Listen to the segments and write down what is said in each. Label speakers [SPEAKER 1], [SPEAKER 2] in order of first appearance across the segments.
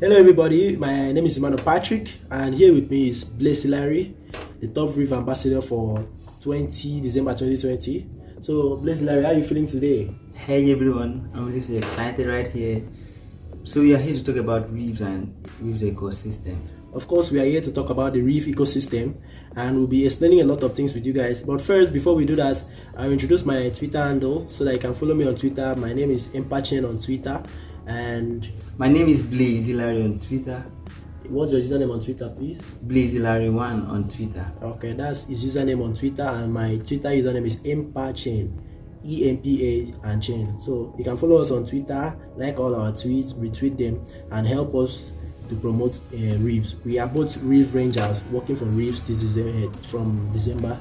[SPEAKER 1] Hello everybody, my name is Emmanuel Patrick and here with me is Blaze Hilary, the top Reef ambassador for December 2020. So Blaze Hilary, how are you feeling today?
[SPEAKER 2] Hey everyone, I'm really excited right here. So we are here to talk about reefs and reef ecosystem.
[SPEAKER 1] Of course, we are here to talk about the reef ecosystem and we'll be explaining a lot of things with you guys. But first, before we do that, I'll introduce my Twitter handle so that you can follow me on Twitter. My name is Empachen on Twitter. And
[SPEAKER 2] my name is Blaze Hilary on Twitter.
[SPEAKER 1] What's your username on Twitter, please?
[SPEAKER 2] Blaze Hilary1 on Twitter.
[SPEAKER 1] Okay, that's his username on Twitter, and my Twitter username is Empachen, EMPA and chain. So you can follow us on Twitter, like all our tweets, retweet them, and help us to promote reefs. We are both reef rangers working for reefs from December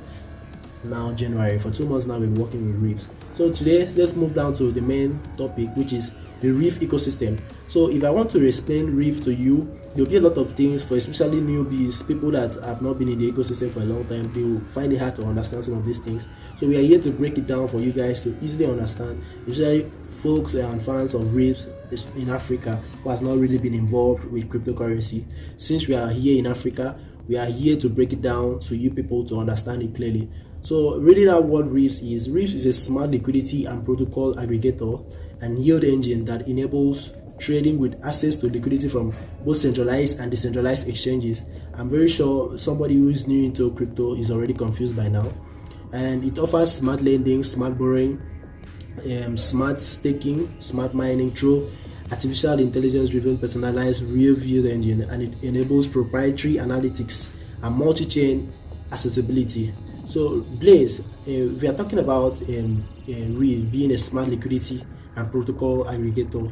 [SPEAKER 1] now January. For 2 months now we've been working with reefs. So today let's move down to the main topic, which is the reef ecosystem. So if I want to explain reef to you, there'll be a lot of things for especially newbies, people that have not been in the ecosystem for a long time. They will find it hard to understand some of these things. So we are here to break it down for you guys to easily understand, especially folks and fans of reefs in Africa who has not really been involved with cryptocurrency. Since we are here in Africa, we are here to break it down so you people to understand it clearly. So really that what Reefs is a smart liquidity and protocol aggregator and yield engine that enables trading with access to liquidity from both centralized and decentralized exchanges. I'm very sure somebody who is new into crypto is already confused by now. And it offers smart lending, smart borrowing, smart staking, smart mining through artificial intelligence driven personalized real yield engine, and it enables proprietary analytics and multi-chain accessibility. So Blaze, we are talking about Reef being a smart liquidity and protocol aggregator,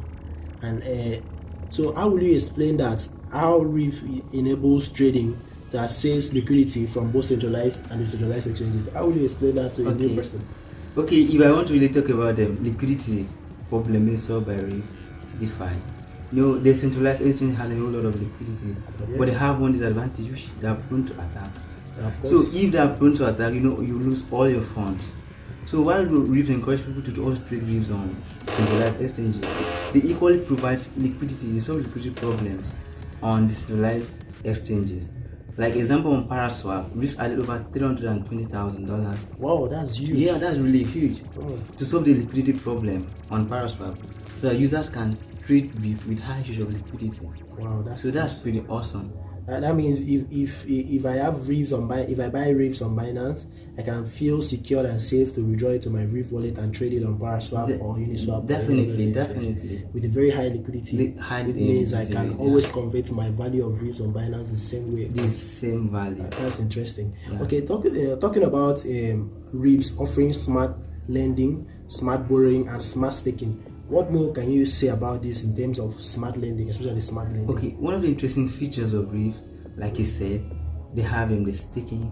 [SPEAKER 1] and so how will you explain that, how Reef enables trading to access liquidity from both centralized and decentralized exchanges? How will you explain that to a new person?
[SPEAKER 2] Okay, if I want to really talk about the liquidity problem being solved by ReefDefi, the centralized exchange has a whole lot of liquidity, yes, but they have one disadvantage, which they are prone to attack. So if they are prone to attack, you lose all your funds. So while Reef encourage people to also trade reefs on centralized exchanges, they equally provide liquidity, they solve liquidity problems on decentralized exchanges. Like example on Paraswap, Reef added over $320,000.
[SPEAKER 1] Wow, that's huge.
[SPEAKER 2] Yeah, that's really huge. To solve the liquidity problem on Paraswap, so users can trade Reef with high use of liquidity.
[SPEAKER 1] Wow,
[SPEAKER 2] that's pretty awesome.
[SPEAKER 1] That means if I have Reefs on if I buy Reefs on Binance, I can feel secure and safe to withdraw it to my Reef wallet and trade it on Paraswap or Uniswap.
[SPEAKER 2] Definitely.
[SPEAKER 1] With a very high liquidity. It means I can always convert my value of Reefs on Binance the same way.
[SPEAKER 2] The same value.
[SPEAKER 1] That's interesting. Yeah. Okay, talking about Reefs offering smart lending, smart borrowing, and smart staking. What more can you say about this in terms of smart lending, especially smart lending?
[SPEAKER 2] Okay, one of the interesting features of Reef, like you said, they have the staking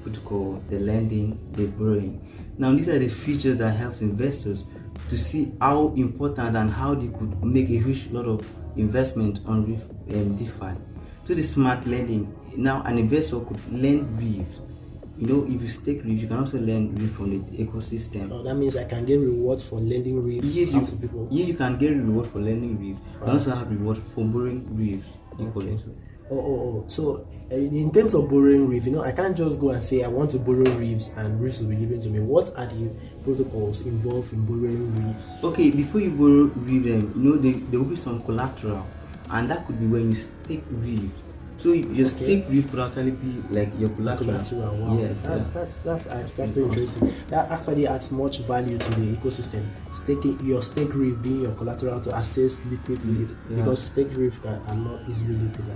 [SPEAKER 2] protocol, the lending, the borrowing. Now these are the features that helps investors to see how important and how they could make a huge lot of investment on Reef DeFi. So the smart lending, now an investor could lend Reef. If you stake Reef, you can also lend Reef from the ecosystem.
[SPEAKER 1] Oh, that means I can get rewards for lending Reef to people.
[SPEAKER 2] Yeah, you can get reward for lending Reef. You can also have reward for borrowing Reef.
[SPEAKER 1] Okay. So in terms of borrowing Reef, I can't just go and say I want to borrow Reefs and Reefs will be given to me. What are the protocols involved in borrowing Reefs?
[SPEAKER 2] Okay, before you borrow Reef, there will be some collateral, and that could be when you stake Reef. So your stake Reef could actually be like your collateral.
[SPEAKER 1] Wow. Yes, that's actually interesting. That actually adds much value to the ecosystem. Your stake Reef being your collateral to access liquid Reef, because stake Reef are not easily liquid.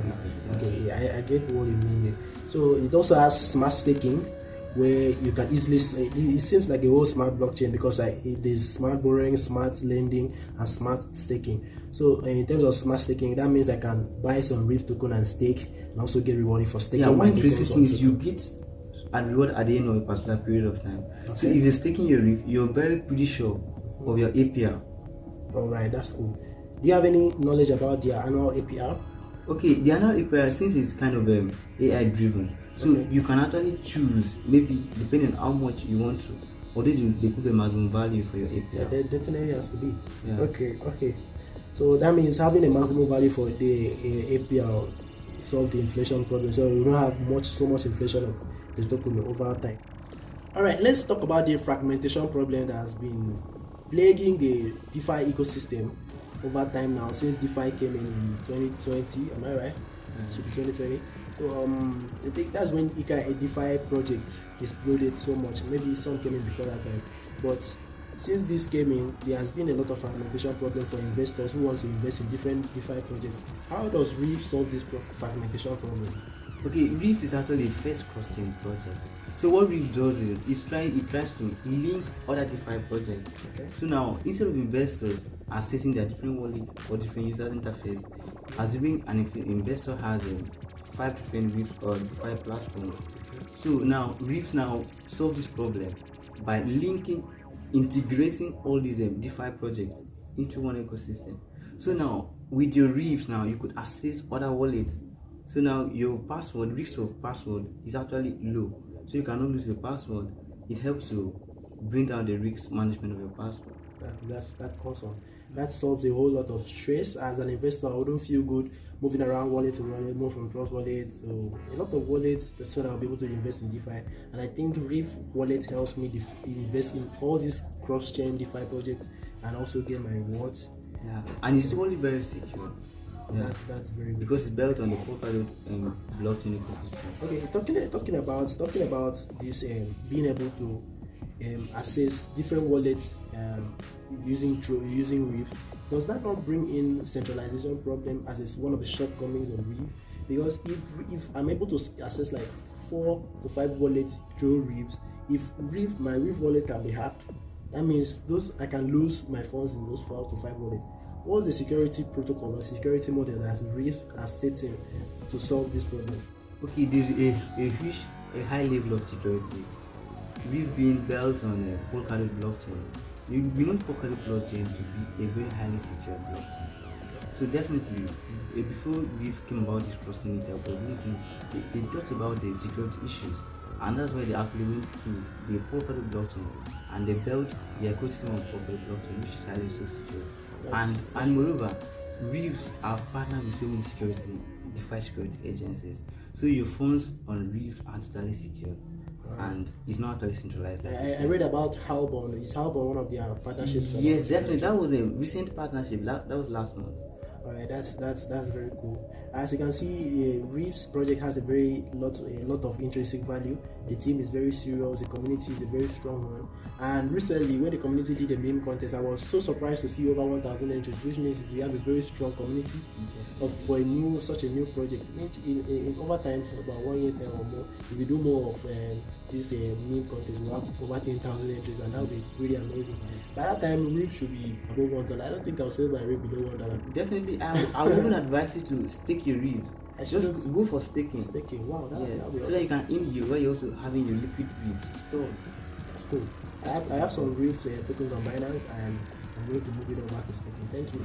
[SPEAKER 1] Okay, I get what you mean. So it also has smart staking, where you can easily say, it seems like a whole smart blockchain, because there's smart borrowing, smart lending, and smart staking. So in terms of smart staking, that means I can buy some Reef token and stake, and also get rewarded for staking.
[SPEAKER 2] Yeah, one interesting thing is you get a reward at the end of a particular period of time. Okay. So if you're staking your Reef, you're very pretty sure of your APR.
[SPEAKER 1] Alright, that's cool. Do you have any knowledge about their annual APR?
[SPEAKER 2] Okay, the annual APR, since it's kind of AI driven, so you can actually choose, maybe depending on how much you want to, or they could be maximum value for your APR.
[SPEAKER 1] Yeah, there definitely has to be. Yeah. Okay. So that means having a maximum value for the APR solve the inflation problem. So we don't have so much inflation of the token over time. All right, let's talk about the fragmentation problem that has been plaguing the DeFi ecosystem over time now since DeFi came in 2020. Am I right? Should be 2020. So I think that's when a DeFi project exploded so much. Maybe some came in before that time, but since this came in, there has been a lot of fragmentation problem for investors who want to invest in different DeFi projects. How does Reef solve this fragmentation problem?
[SPEAKER 2] Okay, Reef is actually a first cross-chain project. So what Reef does is it tries to link other DeFi projects.
[SPEAKER 1] Okay.
[SPEAKER 2] So now, instead of investors accessing their different wallets or different user interface, assuming an investor has 5 different Reef or DeFi platforms. So now Reef now solve this problem by integrating all these DeFi projects into one ecosystem. So now with your Reef now you could access other wallets. So now your risk of password is actually low. So you cannot lose your password. It helps you bring down the risk management of your password.
[SPEAKER 1] That's awesome. That solves a whole lot of stress. As an investor, I wouldn't feel good moving around wallet to wallet, move from trust wallet to a lot of wallets, so that I'll be able to invest in DeFi. And I think Reef wallet helps me invest in all these cross-chain DeFi projects and also get my rewards.
[SPEAKER 2] Yeah, and it's only very secure.
[SPEAKER 1] Yeah, that's very good.
[SPEAKER 2] Because it's built on the Polkadot blockchain ecosystem.
[SPEAKER 1] Okay, talking about this being able to access different wallets using Reef, does that not bring in centralization problem as is one of the shortcomings of Reef? Because if I'm able to access like 4 to 5 wallets through Reefs, if my Reef wallet can be hacked, that means I can lose my funds in those 4 to 5 wallets. What's the security protocol or security model that Reef has set in to solve this problem?
[SPEAKER 2] Okay, there's a high level of security. We've been built on a Polkadot blockchain. We know Polkadot blockchain to be a very highly secure blockchain. So definitely, before we came about this cross-chain interoperability, they talked about the security issues, and that's why they actually went to the Polkadot blockchain and they built the ecosystem of Polkadot blockchain, which is highly so secure. And moreover, Reefs are partnered with so many DeFi security agencies. So your funds on Reef are totally secure. And it's not totally centralized. Like
[SPEAKER 1] I read about Halbon. Is Halbon one of their partnerships?
[SPEAKER 2] Yes, definitely. That was a recent partnership. That was last month.
[SPEAKER 1] Alright, that's very cool. As you can see, Reef's project has a lot of intrinsic value. The team is very serious. The community is a very strong one. And recently, when the community did a meme contest, I was so surprised to see over 1,000 entries, which means we have a very strong community for such a new project. In over time, about 1 year time or more, if we do more of this meme contest, we have over 10,000 entries, and that would be really amazing. By that time, Reef should be above $1. I don't think I'll sell my Reef below $1.
[SPEAKER 2] Definitely, I would even advise you to stake your Reefs. Just go for staking.
[SPEAKER 1] Staking, wow,
[SPEAKER 2] so
[SPEAKER 1] awesome.
[SPEAKER 2] that you can yield while you're also having your liquid Reef stored.
[SPEAKER 1] That's cool. I have some Reef tokens on Binance, and I'm going to move it over to staking. Thank you.